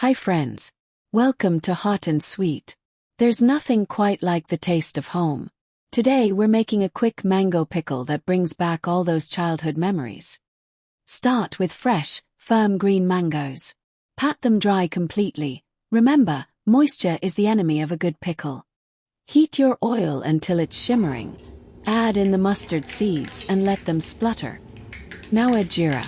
Hi friends. Welcome to Hot and Sweet. There's nothing quite like the taste of home. Today we're making a quick mango pickle that brings back all those childhood memories. Start with fresh, firm green mangoes. Pat them dry completely. Remember, moisture is the enemy of a good pickle. Heat your oil until it's shimmering. Add in the mustard seeds and let them splutter. Now add jeera.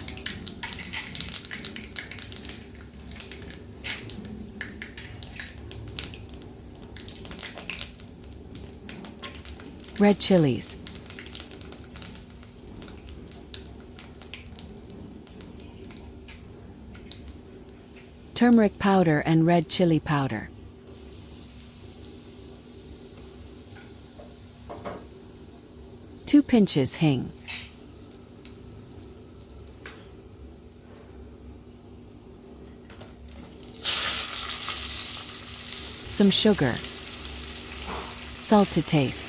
Red chilies. Turmeric powder and red chili powder. Two pinches hing. Some sugar. Salt to taste.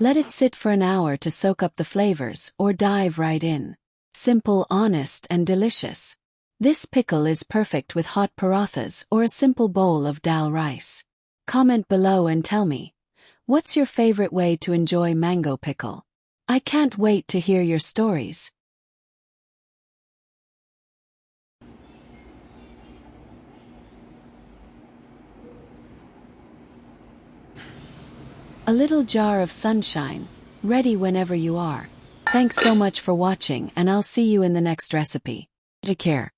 Let it sit for an hour to soak up the flavors or dive right in. Simple, honest, and delicious. This pickle is perfect with hot parathas or a simple bowl of dal rice. Comment below and tell me, what's your favorite way to enjoy mango pickle? I can't wait to hear your stories. A little jar of sunshine, ready whenever you are. Thanks so much for watching and I'll see you in the next recipe. Take care.